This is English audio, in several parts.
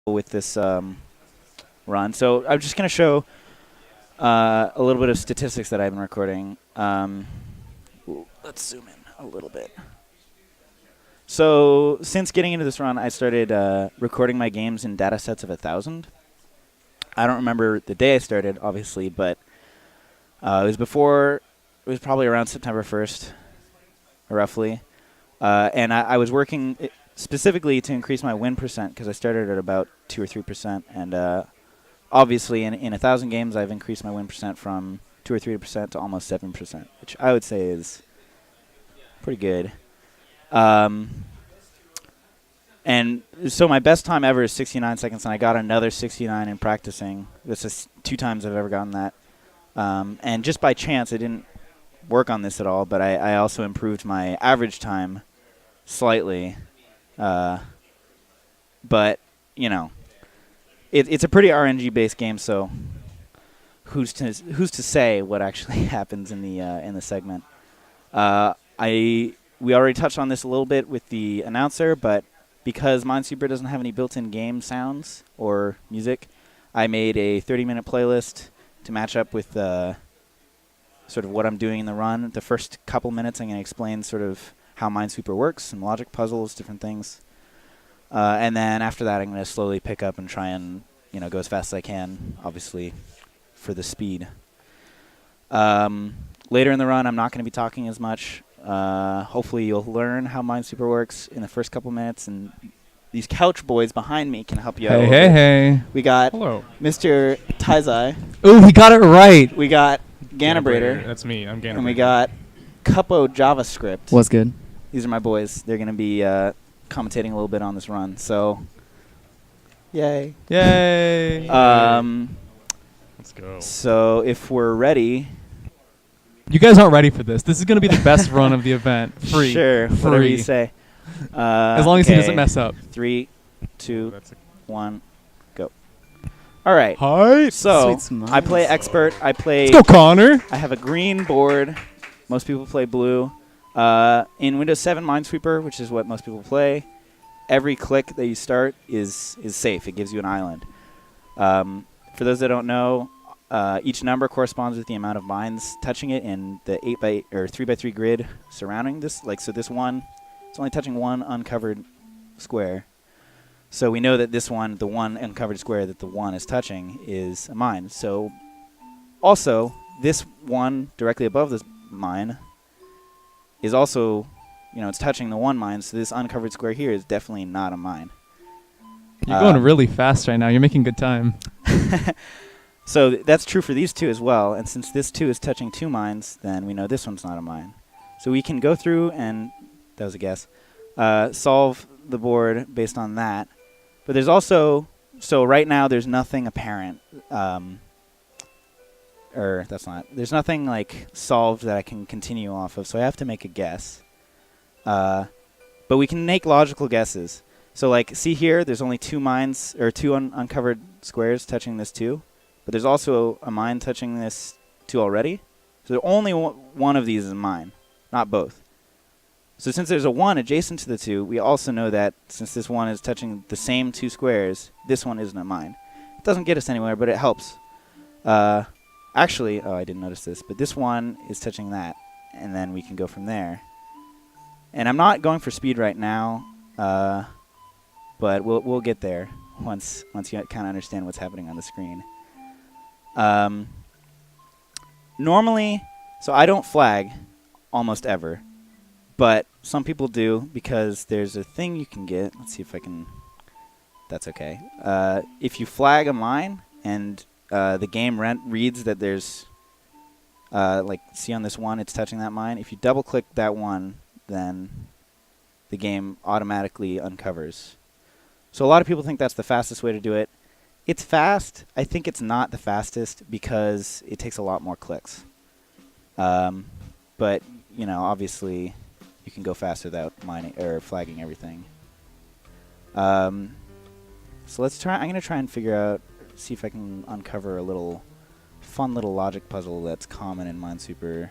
with this run. So I'm just going to show a little bit of statistics that I've been recording. Let's zoom in a little bit. So since getting into this run, I started recording my games in data sets of 1,000. I don't remember the day I started, obviously, but it was probably around September 1st, roughly. And I was working specifically to increase my win percent because I started at about 2 or 3%. And obviously, in 1,000 games, I've increased my win percent from 2 or 3% to almost 7%, which I would say is pretty good. And so my best time ever is 69 seconds, and I got another 69 in practicing. This is 2 times I've ever gotten that. And just by chance, I didn't work on this at all, but I also improved my average time slightly. But, you know, it's a pretty RNG-based game, so who's to say what actually happens in the segment? We already touched on this a little bit with the announcer, but because Minsweeper doesn't have any built-in game sounds or music, I made a 30-minute playlist to match up with sort of what I'm doing in the run. The first couple minutes, I'm going to explain sort of how Minsweeper works, some logic puzzles, different things. And then after that, I'm going to slowly pick up and try and go as fast as I can, obviously, for the speed. Later in the run, I'm not going to be talking as much. Hopefully you'll learn how Minsweeper works in the first couple minutes, and these couch boys behind me can help you out. Hey. We got Hello. Mr. Taizai. Ooh, we got it right. We got Ganabrator. That's me. I'm Ganabrator. And we got Cupo JavaScript. What's good? These are my boys. They're going to be commentating a little bit on this run. So, yay. Yay. Let's go. So if we're ready. You guys aren't ready for this. This is going to be the best run of the event. Free. Sure, whatever you say. As long as he doesn't mess up. 3, 2, 1, go. All right. Hi. So I play expert. Let's go, Connor. I have a green board. Most people play blue. In Windows 7 Minsweeper, which is what most people play, every click that you start is safe. It gives you an island. For those that don't know, each number corresponds with the amount of mines touching it in the 3x3 grid surrounding this. So this one, it's only touching one uncovered square. So we know that this one, the one uncovered square that the one is touching, is a mine. So also, this one directly above this mine is also, it's touching the one mine. So this uncovered square here is definitely not a mine. You're going really fast right now. You're making good time. So that's true for these two as well. And since this two is touching 2 mines, then we know this one's not a mine. So we can go through and, that was a guess, solve the board based on that. But there's also, so right now there's nothing apparent. There's nothing like solved that I can continue off of. So I have to make a guess. But we can make logical guesses. So like, see here, there's only 2 mines, or 2 uncovered squares touching this 2. But there's also a mine touching this 2 already. So only one of these is a mine, not both. So since there's a 1 adjacent to the 2, we also know that since this one is touching the same 2 squares, this one isn't a mine. It doesn't get us anywhere, but it helps. Actually, I didn't notice this, but this one is touching that, and then we can go from there. And I'm not going for speed right now, but we'll get there once you kind of understand what's happening on the screen. Normally, so I don't flag almost ever, but some people do because there's a thing you can get. Let's see if I can. That's okay. If you flag a mine and the game reads that there's, see on this one, it's touching that mine. If you double click that one, then the game automatically uncovers. So a lot of people think that's the fastest way to do it. It's fast. I think it's not the fastest because it takes a lot more clicks. But, obviously you can go faster without mining or flagging everything. So let's try. I'm going to try and see if I can uncover a fun little logic puzzle that's common in Minsweeper. I'm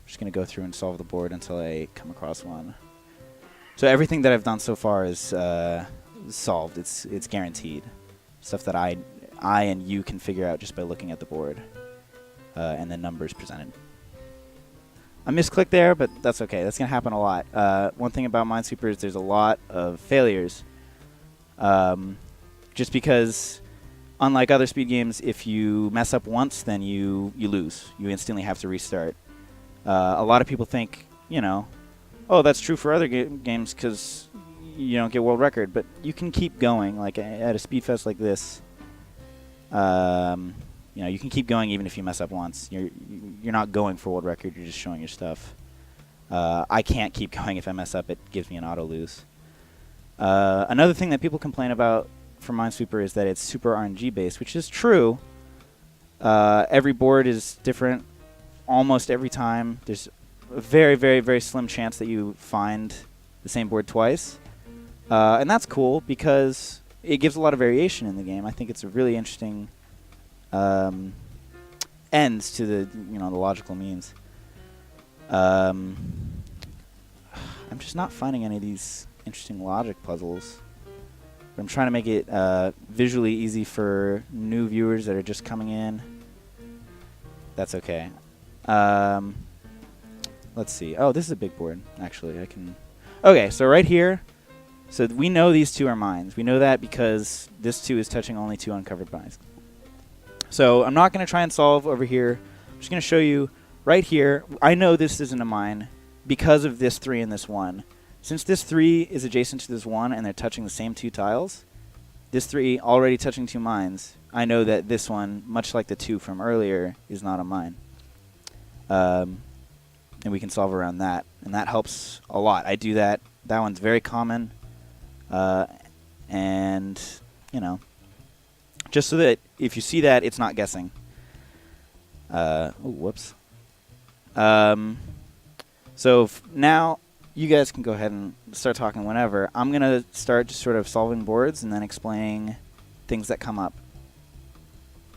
just going to go through and solve the board until I come across one. So everything that I've done so far is solved. It's guaranteed. Stuff that I and you can figure out just by looking at the board and the numbers presented. I misclicked there, but that's okay. That's going to happen a lot. One thing about Minesweeper is there's a lot of failures. Just because, unlike other speed games, if you mess up once, then you lose. You instantly have to restart. A lot of people think, oh, that's true for other games because you don't get world record, but you can keep going. Like at a speedfest like this, you can keep going even if you mess up once. You're not going for world record. You're just showing your stuff. I can't keep going if I mess up. It gives me an auto lose. Another thing that people complain about for Minesweeper is that it's super RNG based, which is true. Every board is different almost every time. There's a very, very, very slim chance that you find the same board twice. And that's cool because it gives a lot of variation in the game. I think it's a really interesting ends to the the logical means. I'm just not finding any of these interesting logic puzzles. But I'm trying to make it visually easy for new viewers that are just coming in. That's okay. Let's see. Oh, this is a big board, actually. I can... Okay, so right here, so we know these two are mines. We know that because this 2 is touching only 2 uncovered mines. So I'm not going to try and solve over here. I'm just going to show you right here. I know this isn't a mine because of this 3 and this 1. Since this 3 is adjacent to this 1 and they're touching the same 2 tiles, this 3 already touching 2 mines, I know that this one, much like the 2 from earlier, is not a mine. And we can solve around that. And that helps a lot. I do that. That one's very common. And, just so that if you see that, it's not guessing. Oh, whoops. So now... You guys can go ahead and start talking whenever. I'm going to start just sort of solving boards and then explaining things that come up.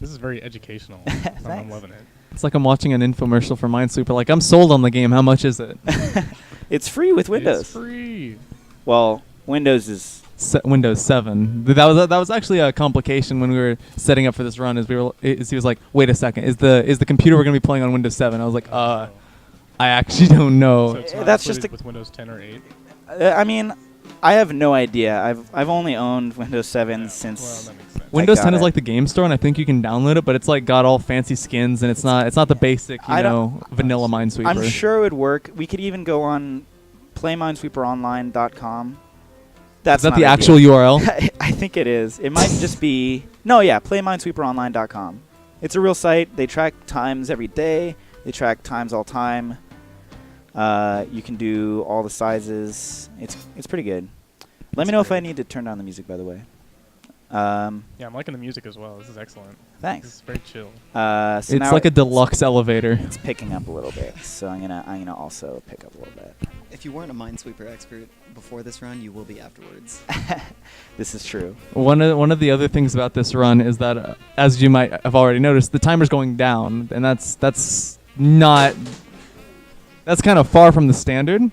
This is very educational. I'm loving it. It's like I'm watching an infomercial for Minesweeper. Like, I'm sold on the game. How much is it? It's free with Windows. It's free. Well, Windows is... Windows 7. That was actually a complication when we were setting up for this run. He was like, wait a second. Is the computer we're going to be playing on Windows 7? I was like, I actually don't know. So it's not That's just with Windows 10 or 8? I mean, I have no idea. I've only owned Windows 7 since... Well, that makes sense. Windows 10 is like the game store, and I think you can download it, but it's like got all fancy skins, and it's not the basic, vanilla Minesweeper. I'm sure it would work. We could even go on playminesweeperonline.com. Is that the actual URL? I think it is. It might just be... No, yeah, playminesweeperonline.com. It's a real site. They track times every day. They track times all time. You can do all the sizes. It's pretty good. Let me know if I need to turn down the music, by the way. Yeah, I'm liking the music as well. This is excellent. Thanks. This is very chill. So it's like a deluxe elevator. It's picking up a little bit, so I'm gonna also pick up a little bit. If you weren't a Minesweeper expert before this run, you will be afterwards. This is true. One of the other things about this run is that, as you might have already noticed, the timer's going down, and that's kind of far from the standard. You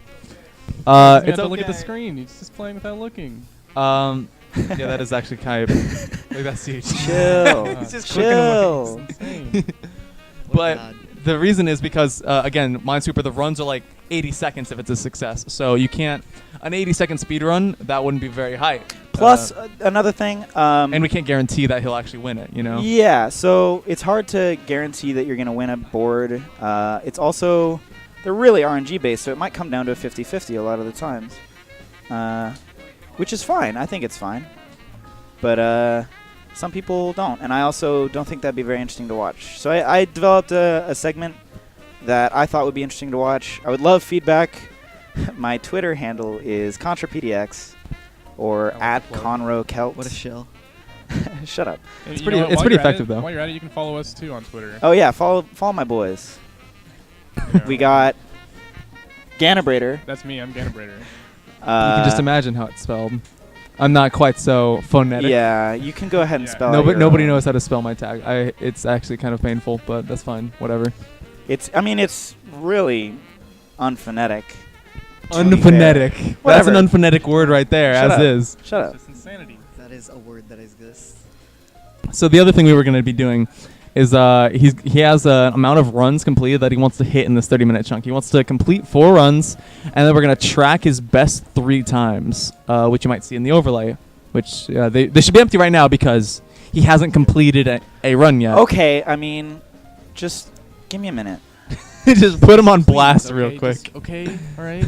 have It's to look okay. at the screen. You're just playing without looking. Yeah, that is actually kind of like that's huge. Chill. He's just chill. It's insane. But God. the reason is because again, Minesweeper, the runs are like 80 seconds if it's a success. So you can't an 80-second speed run, that wouldn't be very high. Plus, another thing. And we can't guarantee that he'll actually win it. Yeah, so it's hard to guarantee that you're going to win a board. It's also they're really RNG based, so it might come down to a 50-50 a lot of the times. Which is fine. I think it's fine. But some people don't. And I also don't think that'd be very interesting to watch. So I developed a segment that I thought would be interesting to watch. I would love feedback. My Twitter handle is ContraPDX or at ConroKelt. What a shill. Shut up. And It's you know pretty what, while pretty you're at effective, it- though. While you're at it, you can follow us too on Twitter. Oh, yeah. Follow my boys. We got Ganabrator. That's me. I'm Ganabrator. You can just imagine how it's spelled. I'm not quite so phonetic. Yeah, you can go ahead and Yeah. spell No, it. but nobody knows how to spell my tag. It's actually kind of painful, but that's fine. Whatever. It's really unphonetic. to be fair. Unphonetic. That's Whatever. an unphonetic word right there, Shut as up. is. Shut It's up. just insanity. That is a word that exists. So the other thing we were going to be doing is he has an amount of runs completed that he wants to hit in this 30-minute chunk. He wants to complete 4 runs, and then we're going to track his best 3 times, which you might see in the overlay, which they should be empty right now because he hasn't completed a run yet. Okay, I mean, just give me a minute. Just put him on Please, blast okay, real quick. just- okay, all right.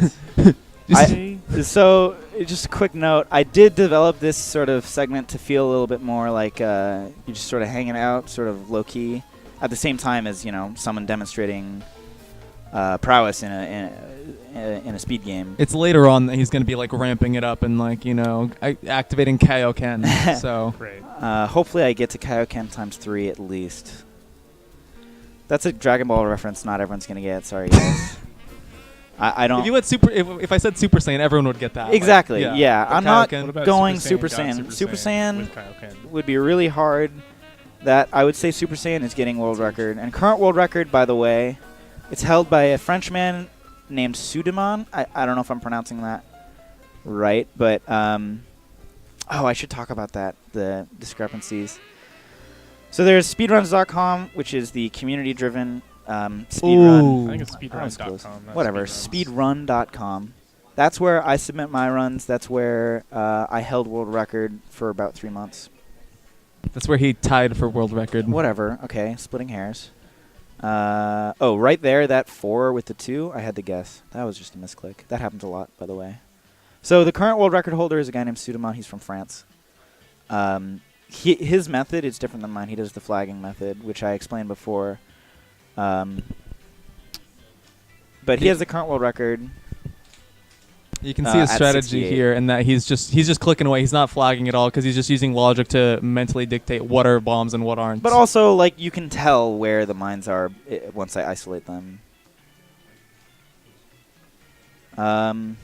I- So, just a quick note. I did develop this sort of segment to feel a little bit more like you're just sort of hanging out, sort of low-key, at the same time as, someone demonstrating prowess in a speed game. It's later on that he's going to be like ramping it up and like activating Kaioken. So Great. Hopefully I get to Kaioken times 3 at least. That's a Dragon Ball reference not everyone's going to get. Sorry, guys. I don't... if you went super, if I said Super Saiyan, everyone would get that. Exactly, Like, yeah. But I'm not Kaioken- What about going Super Super Saiyan? Saiyan. God, Super Saiyan with Kaioken. would be really hard. That I would say Super Saiyan is getting world record. And current world record, by the way, it's held by a Frenchman named Sudiman. I don't know if I'm pronouncing that right, but I should talk about that, the discrepancies. So there's speedruns.com, which is the community-driven speedrun. Ooh. I think it's That was close. speedrun.com. Whatever, speedrun.com. That's where I submit my runs. That's where I held world record for about 3 months. That's where he tied for world record. Whatever. Okay, splitting hairs. Right there, that 4 with the 2, I had to guess. That was just a misclick. That happens a lot, by the way. So the current world record holder is a guy named Sudiman. He's from France. His method is different than mine. He does the flagging method, which I explained before. But he has the current world record. You can see his at strategy 68. here, and that he's just clicking away. He's not flagging at all because he's just using logic to mentally dictate what are bombs and what aren't. But also, like, you can tell where the mines are once I isolate them. Once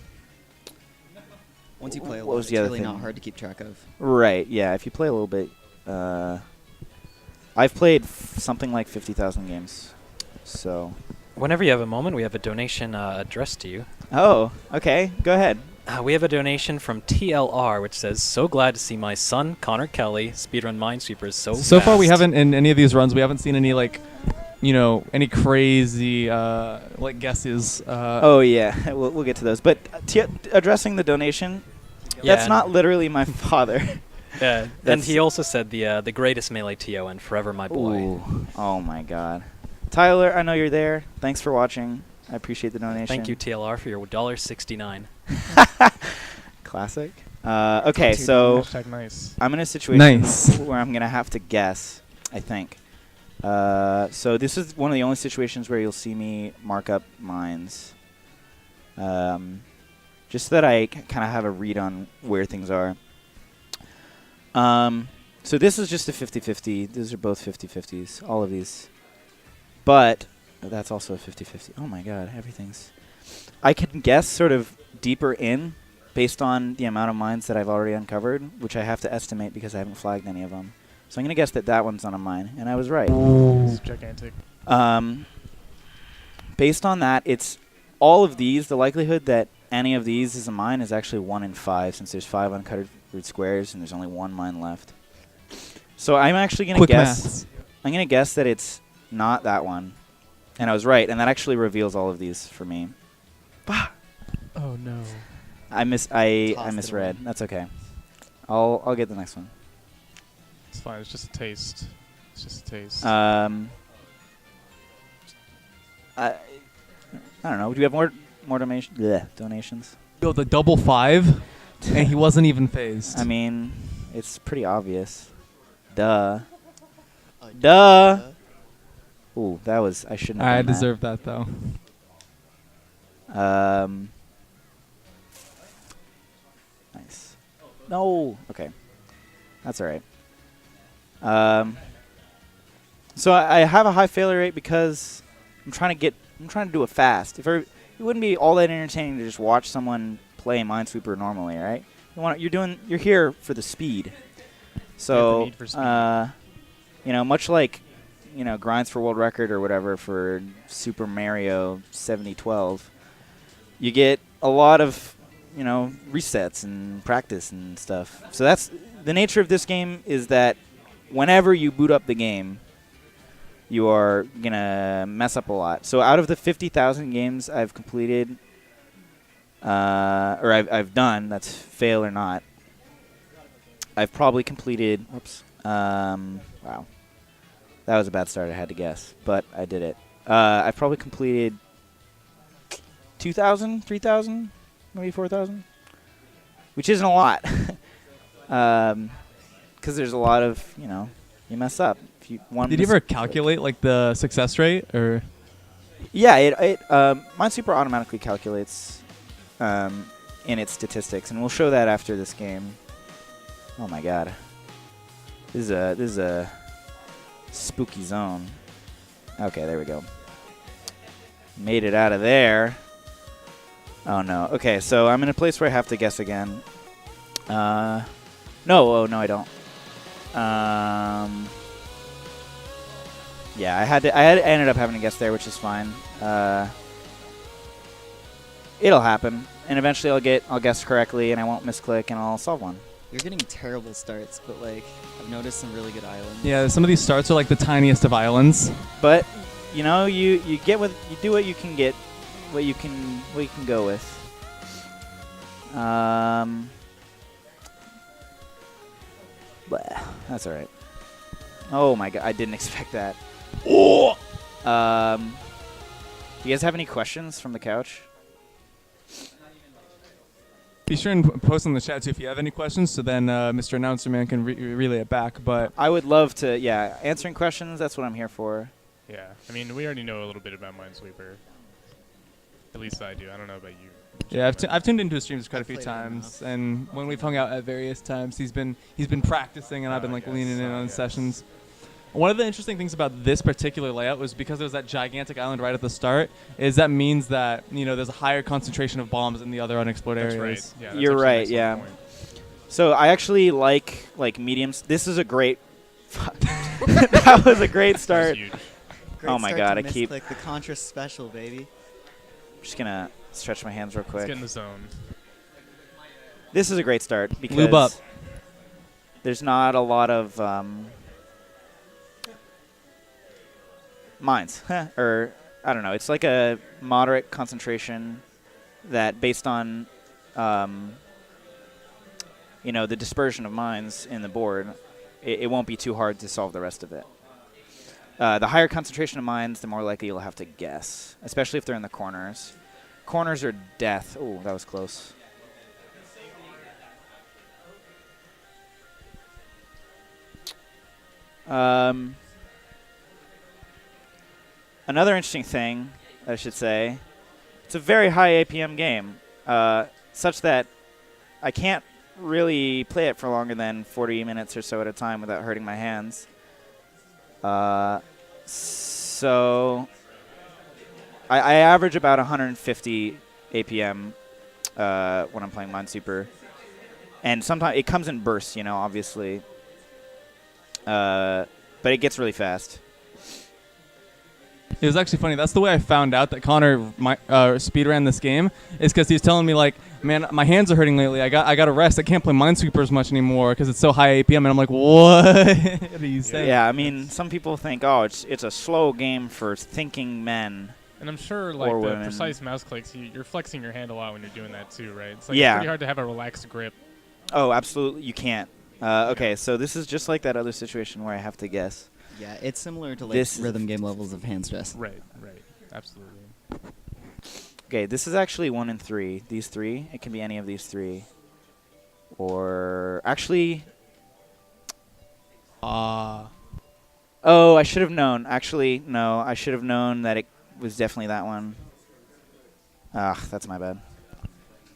you play a What lot, was it's the other really thing? not hard to keep track of. Right, yeah. If you play a little bit, I've played something like 50,000 games. So. Whenever you have a moment, we have a donation addressed to you. Oh, okay. Go ahead. We have a donation from TLR, which says, "So glad to see my son, Connor Kelly, speedrun Minesweepers so far we fast." haven't in any of these runs. We haven't seen any any crazy guesses. Oh yeah, we'll get to those. But addressing the donation, Yeah, that's not literally my father. and that's- he also said the greatest melee TO and forever my boy. Ooh. Oh my God, Tyler, I know you're there. Thanks for watching. I appreciate the donation. Thank you, TLR, for your $1.69. Classic. Okay, so Hashtag nice. I'm in a situation Nice. where I'm gonna have to guess. I think. So this is one of the only situations where you'll see me mark up mines. Just so that I kind of have a read on where things are. So this is just a 50-50. These are both 50-50s, all of these. But that's also a 50-50. Oh my God, everything's... I can guess sort of deeper in based on the amount of mines that I've already uncovered, which I have to estimate because I haven't flagged any of them. So I'm going to guess that one's not a mine, and I was right. It's gigantic. Based on that, it's all of these. The likelihood that any of these is a mine is actually 1 in 5, since there's 5 uncovered squares and there's only 1 mine left. So I'm actually going to Quick guess. maths. I'm going to guess that it's not that one, and I was right, and that actually reveals all of these for me. Oh no. I Tossed it misread. away. That's okay. I'll get the next one. It's fine. It's just a taste. It's just a taste. I don't know. Do we have more donations? Yo, the double 5, and he wasn't even phased. I mean, it's pretty obvious. Duh. Duh. Ooh, that was... I shouldn't have I done that. deserve that though. Nice. No. Okay. That's all right. So I have a high failure rate because I'm trying to do it fast. It wouldn't be all that entertaining to just watch someone play Minesweeper normally, right? You're here for the speed. So need for speed. much like grinds for world record or whatever for Super Mario 7012, you get a lot of, resets and practice and stuff. So that's the nature of this game, is that whenever you boot up the game, you are going to mess up a lot. So out of the 50,000 games I've completed, or I've done, that's fail or not, I've probably completed, wow. That was a bad start, I had to guess, but I did it. I've probably completed 2,000, 3,000, maybe 4,000, which isn't a lot. Because there's a lot of, you mess up. If you Did you ever calculate like the success rate, or? Yeah, Minesweeper automatically calculates in its statistics, and we'll show that after this game. Oh my god, this is a spooky zone. Okay, there we go. Made it out of there. Oh no. Okay, so I'm in a place where I have to guess again. No, I don't. Yeah, I ended up having to guess there, which is fine. It'll happen, and eventually I'll guess correctly, and I won't misclick, and I'll solve one. You're getting terrible starts, but like I've noticed some really good islands. Yeah, some of these starts are like the tiniest of islands. But you get what you do, what you can get, what you can go with. That's all right. Oh my god, I didn't expect that. Oh. You guys have any questions from the couch? Be sure and post in the chat too if you have any questions, so then Mr. Announcer Man can relay it back. But I would love to. Yeah, answering questions. That's what I'm here for. Yeah, I mean, we already know a little bit about Minesweeper. At least I do. I don't know about you. yeah, I've tuned into his streams quite a I've few played times, and when we've hung out at various times, he's been practicing, and I've been like leaning in on sessions. One of the interesting things about this particular layout was because there's that gigantic island right at the start, is that means that, there's a higher concentration of bombs in the other unexplored That's areas. right. Yeah, that's You're actually an right, excellent yeah. point. So I actually like mediums. This is a great. That was a great That was start. huge. Great Oh my start god, to I keep. misclick the Contra special, baby. I'm just gonna stretch my hands real Let's quick. get in the zone. This is a great start because Lube up. there's not a lot of mines, or I don't know. It's like a moderate concentration that, based on the dispersion of mines in the board, it won't be too hard to solve the rest of it. The higher concentration of mines, the more likely you'll have to guess, especially if they're in the corners. Corners are death. Oh, that was close. Another interesting thing, I should say, it's a very high APM game, such that I can't really play it for longer than 40 minutes or so at a time without hurting my hands. So I average about 150 APM when I'm playing Minesweeper. And sometimes it comes in bursts, obviously. But it gets really fast. It was actually funny. That's the way I found out that Connor speedran this game, is because he was telling me, like, man, my hands are hurting lately. I got to rest. I can't play Minesweeper as much anymore because it's so high APM. And I'm like, what are you saying? Yeah, I mean, some people think, oh, it's a slow game for thinking men. And I'm sure, like, Or the women. precise mouse clicks, you're flexing your hand a lot when you're doing that too, right? It's like Yeah. it's pretty hard to have a relaxed grip. Oh, absolutely, you can't. Okay, so this is just like that other situation where I have to guess. Yeah, it's similar to like This is- rhythm game levels of hand stress. Right, absolutely. Okay, this is actually 1 and 3. These 3, it can be any of these 3. Or actually, oh, I should have known. Actually, no, I should have known that it was definitely that one. That's my bad.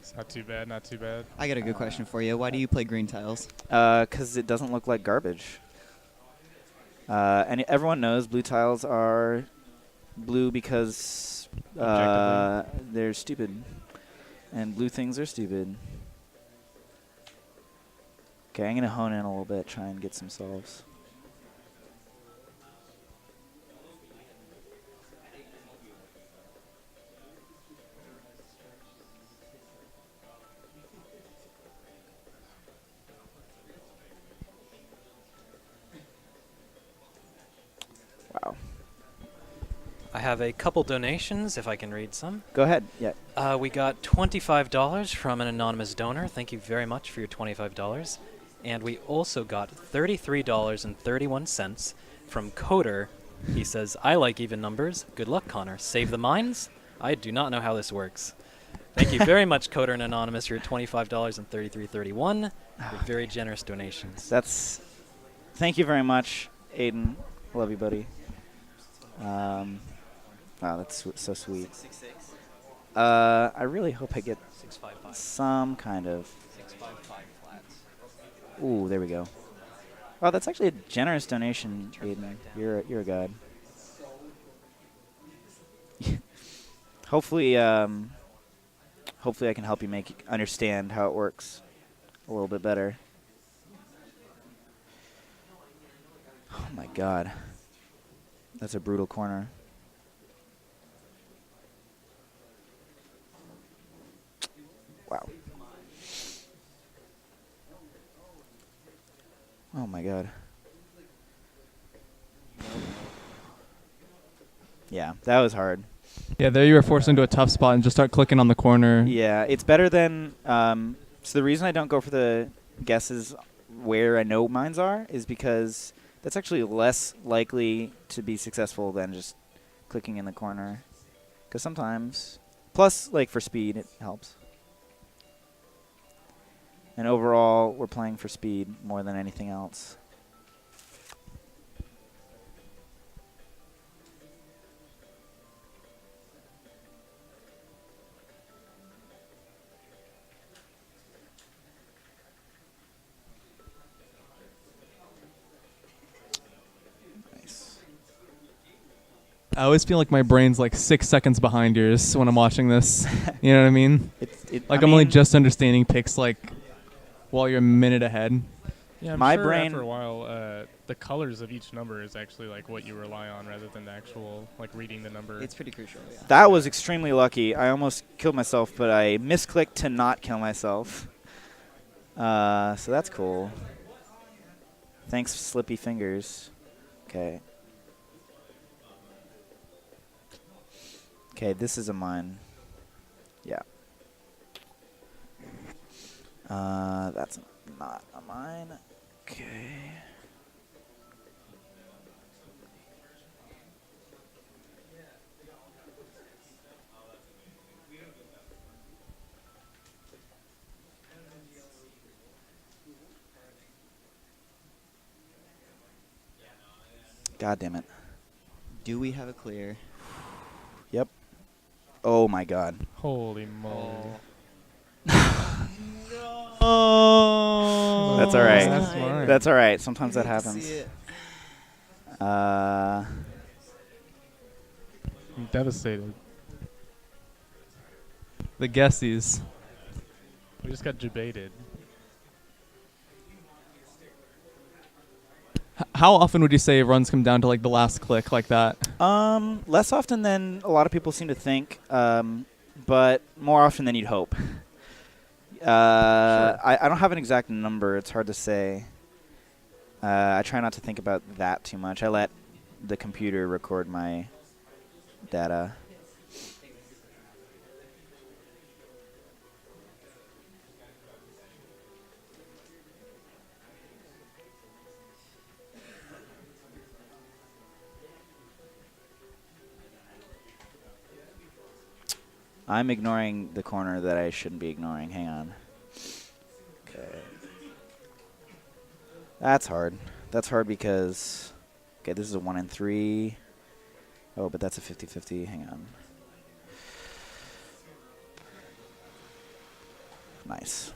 It's not too bad, not too bad. I got a good question for you. Why do you play green tiles? 'Cause it doesn't look like garbage. And everyone knows blue tiles are blue because they're stupid. And blue things are stupid. Okay, I'm going to hone in a little bit, try and get some solves. Wow. I have a couple donations, if I can read some. Go ahead. Yeah. We got $25 from an anonymous donor. Thank you very much for your $25. And we also got $33.31 from Coder. He says, I like even numbers. Good luck, Connor. Save the mines? I do not know how this works. Thank you very much, Coder and Anonymous, for your $25 and $33.31. Your very generous donations. Thank you very much, Aiden. Love you, buddy. Wow, that's so sweet. I really hope I get 655. some kind of. 655 flats. Ooh, there we go. Oh, that's actually a generous donation, Aiden. You're a god. Hopefully, hopefully I can help you understand how it works a little bit better. Oh my god. That's a brutal corner. Wow. Oh my god. Yeah, that was hard. Yeah, there you were forced into a tough spot and just start clicking on the corner. Yeah, it's better than. So the reason I don't go for the guesses where I know mines are is because that's actually less likely to be successful than just clicking in the corner. Because sometimes, plus like for speed, it helps. And overall, we're playing for speed more than anything else. I always feel like my brain's like 6 seconds behind yours when I'm watching this. You know what I mean? I'm only just understanding picks like while you're a minute ahead. Yeah, I'm my sure brain after a while, the colors of each number is actually like what you rely on rather than the actual like reading the number. It's pretty crucial. Yeah. That was extremely lucky. I almost killed myself, but I misclicked to not kill myself. So that's cool. Thanks, Slippy Fingers. Okay. Okay, this is a mine. Yeah. That's not a mine. Okay. God damn it. Do we have a clear? Yep. Oh my god. Holy moly. Oh. That's all right. That's mine. That's all right. Sometimes that I hate to happens. see it. I'm devastated. The guessies. We just got debated. How often would you say runs come down to like the last click like that? Less often than a lot of people seem to think, but more often than you'd hope. Sure. I don't have an exact number. It's hard to say. I try not to think about that too much. I let the computer record my data. I'm ignoring the corner that I shouldn't be ignoring. Hang on. Okay. That's hard. That's hard because... Okay, this is a 1 in 3. Oh, but that's a 50-50. Hang on. Nice.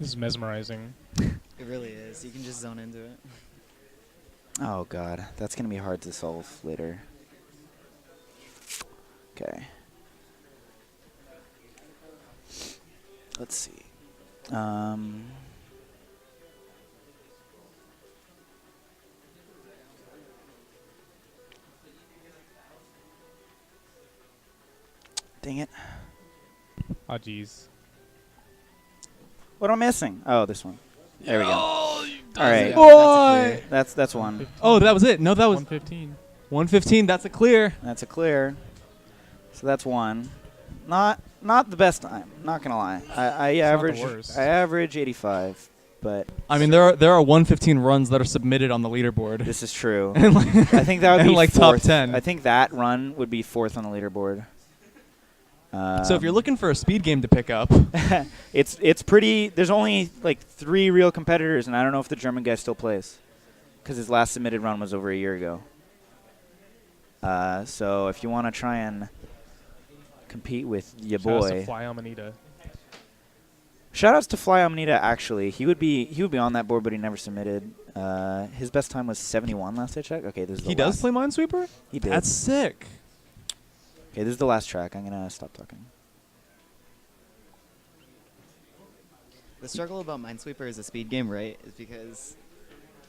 This is mesmerizing. It really is. You can just zone into it. Oh, God. That's going to be hard to solve later. Okay. Let's see. Dang it. Oh, jeez. What am I missing? Oh, this one. There we go. All right. Boy! That's one. Oh, that was it. No, that was 115. 115. That's a clear. That's a clear. So that's one. Not the best time. Not gonna lie. I average 85, but I mean, there are 115 runs that are submitted on the leaderboard. this is true. And like, I think that would and be like fourth. top 10. I think that run would be fourth on the leaderboard. So if you're looking for a speed game to pick up, it's pretty. There's only like 3 real competitors, and I don't know if the German guy still plays, because his last submitted run was over a year ago. So if you want to try and compete with your Shout outs to boy, Fly Amanita. shoutouts to Fly Amanita. Actually, he would be on that board, but he never submitted. His best time was 71 last I checked. Okay, this is the he does last. play Minesweeper? He did. That's sick. Okay, this is the last track. I'm gonna stop talking. The struggle about Minesweeper as a speed game, right, is because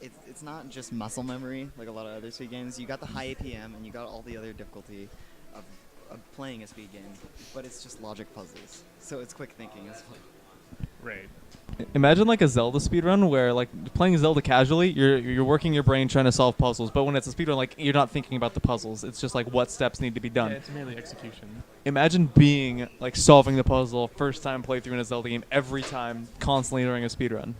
it's not just muscle memory like a lot of other speed games. You got the high APM and you got all the other difficulty of playing a speed game, but it's just logic puzzles. So it's quick thinking as well. Right. Imagine like a Zelda speedrun where like playing Zelda casually, you're working your brain trying to solve puzzles, but when it's a speedrun, like you're not thinking about the puzzles. It's just like what steps need to be done. Yeah, it's merely execution. Imagine being like solving the puzzle first time playthrough in a Zelda game every time, constantly during a speedrun.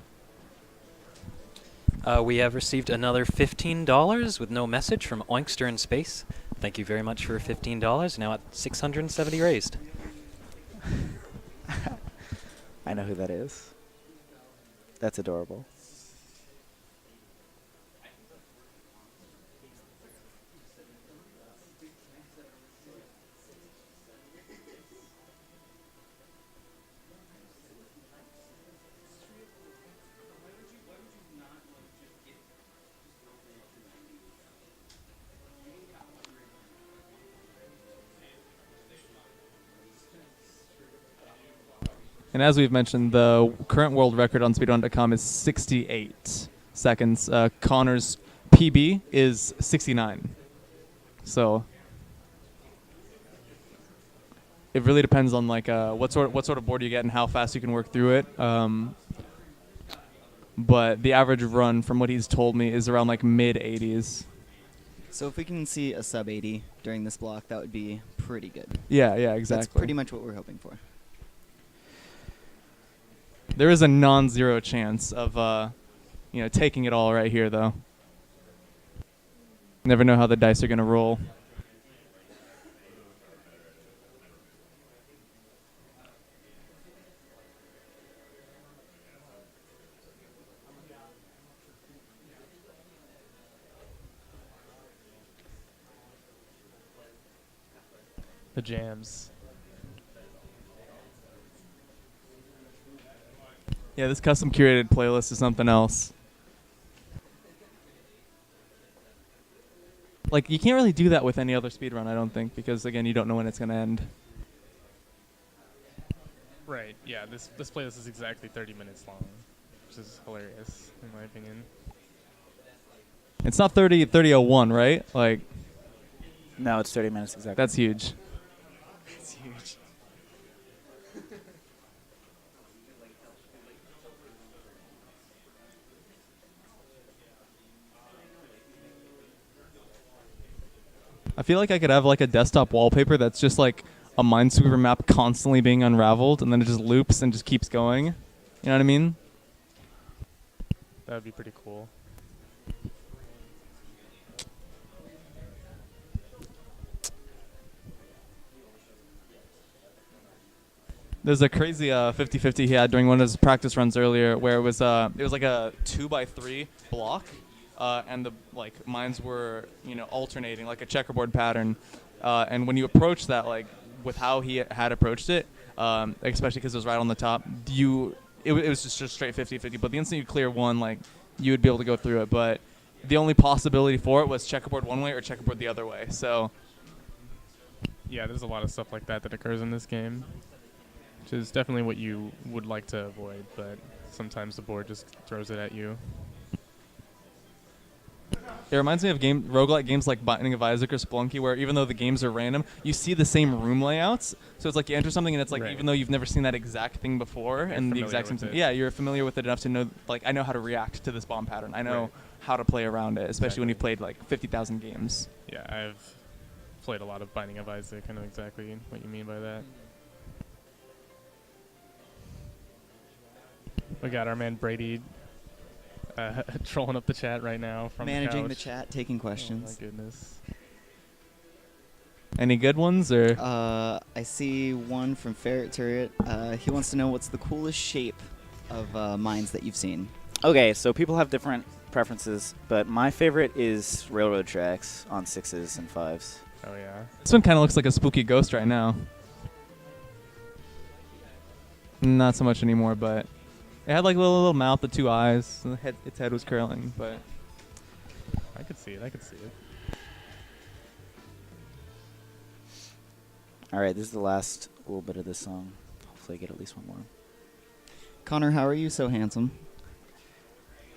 We have received another $15 with no message from Oinkster in Space. Thank you very much for $15. Now at 670 raised. I know who that is. That's adorable. And as we've mentioned, the current world record on speedrun.com is 68 seconds. Connor's PB is 69. So it really depends on like what sort of board you get and how fast you can work through it. But the average run, from what he's told me, is around like mid 80s. So if we can see a sub 80 during this block, that would be pretty good. Yeah, exactly. That's pretty much what we're hoping for. There is a non-zero chance of taking it all right here, though. Never know how the dice are going to roll. The jams. Yeah, this custom curated playlist is something else. Like, you can't really do that with any other speedrun, I don't think, because, again, you don't know when it's going to end. Right. Yeah. This playlist is exactly 30 minutes long, which is hilarious in my opinion. It's not 30:01, right? Like, No, it's 30 minutes exactly. that's huge. It's huge. I feel like I could have, like, a desktop wallpaper that's just, like, a Minesweeper map constantly being unraveled, and then it just loops and just keeps going. You know what I mean? That would be pretty cool. There's a crazy 50-50 he had during one of his practice runs earlier, where it was like a 2x3 block, and the mines were alternating like a checkerboard pattern, and when you approach that, like with how he had approached it, especially because it was right on the top, it was just straight 50-50. But the instant you clear one, like you would be able to go through it. But the only possibility for it was checkerboard one way or checkerboard the other way. So Yeah, there's a lot of stuff like that occurs in this game, which is definitely what you would like to avoid, but sometimes the board just throws it at you. It reminds me of roguelike games like Binding of Isaac or Spelunky, where even though the games are random, you see the same room layouts. So it's like you enter something, and it's like Right. even though you've never seen that exact thing before, and the familiar exact same with thing. it. Yeah, you're familiar with it enough to know, like, I know how to react to this bomb pattern. I know how to play around it, especially when you've played like 50,000 games. Yeah, I've played a lot of Binding of Isaac. I know exactly what you mean by that. We got our man Brady trolling up the chat right now from Managing the the chat, taking questions. Oh my goodness. Any good ones or? I see one from Ferret Turret. He wants to know what's the coolest shape of mines that you've seen. Okay, so people have different preferences, but my favorite is railroad tracks on 6s and 5s. Oh yeah. This one kind of looks like a spooky ghost right now. Not so much anymore, but it had like a little mouth, the 2 eyes, and its head was curling. But I could see it. I could see it. All right, this is the last little bit of this song. Hopefully I get at least one more. Connor, how are you so handsome?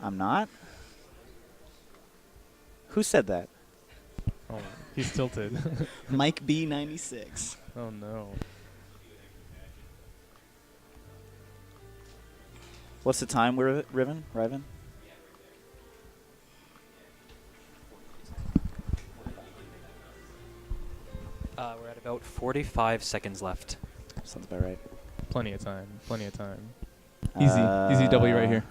I'm not? Who said that? Oh, he's tilted. Mike B96. Oh no. What's the time, Riven? We're at about 45 seconds left. Sounds about right. Plenty of time. Plenty of time. easy W right here.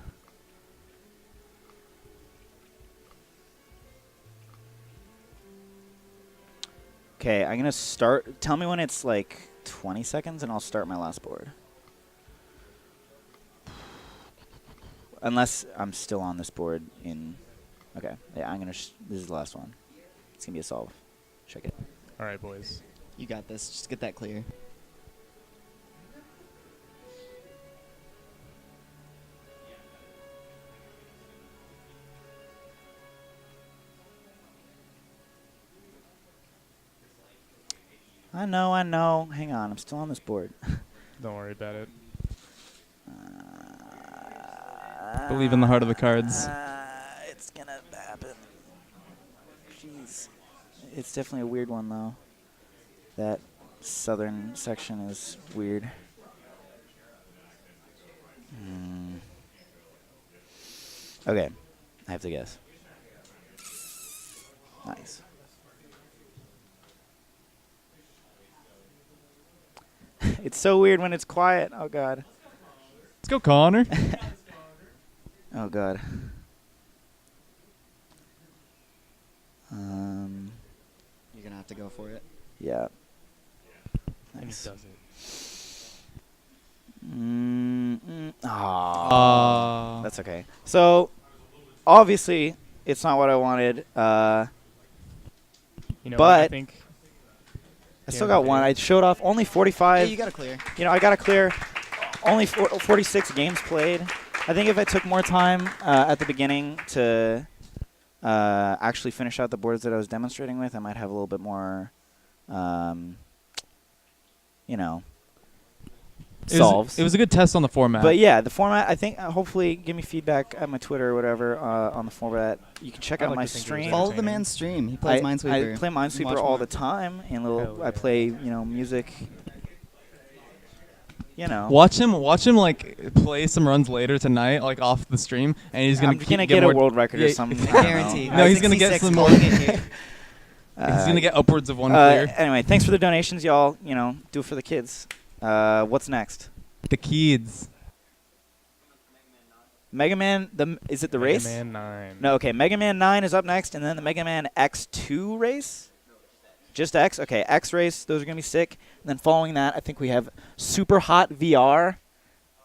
Okay, I'm going to start. Tell me when it's like 20 seconds, and I'll start my last board. Unless I'm still on this board in... Okay, yeah, I'm going to... This is the last one. It's going to be a solve. Check it. All right, boys. You got this. Just get that clear. I know. Hang on, I'm still on this board. Don't worry about it. Believe in the heart of the cards. It's going to happen. Jeez. It's definitely a weird one, though. That southern section is weird. Okay, I have to guess. Nice. It's so weird when it's quiet. Oh, God. Let's go, Connor. Oh, God. You're going to have to go for it. Yeah. And he Nice. does it. That's okay. So, obviously, it's not what I wanted. You know, I But- think I still got one. I showed off only 45. Yeah, you got to clear. You know, I got to clear only 46 games played. I think if I took more time at the beginning to actually finish out the boards that I was demonstrating with, I might have a little bit more, you know, solves. It was a good test on the format. But yeah, the format, I think, hopefully give me feedback at my Twitter or whatever on the format. You can check I out like my to think it was stream. Follow Follow the man's stream. He plays Minesweeper. I play Minesweeper Watch all more. the time, and Hell I yeah. play, music. You know. Watch him like play some runs later tonight, like off the stream, and he's gonna I'm gonna get a more, world record or Yeah, something. I guarantee. No, he's gonna get 66 some more. calling it here. He's gonna get upwards of one clear. Anyway, thanks for the donations, y'all. Do it for the kids. What's next? The kids. Mega Man. Is it the race? Mega Man 9. No. Okay. Mega Man 9 is up next, and then the Mega Man X2 race. Just X. Okay. X race. Those are gonna be sick. And then following that, I think we have Super Hot VR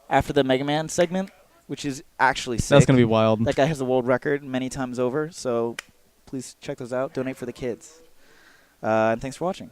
after the Mega Man segment, which is actually sick. That's gonna be wild. That guy has the world record many times over. So please check those out. Donate for the kids. And thanks for watching.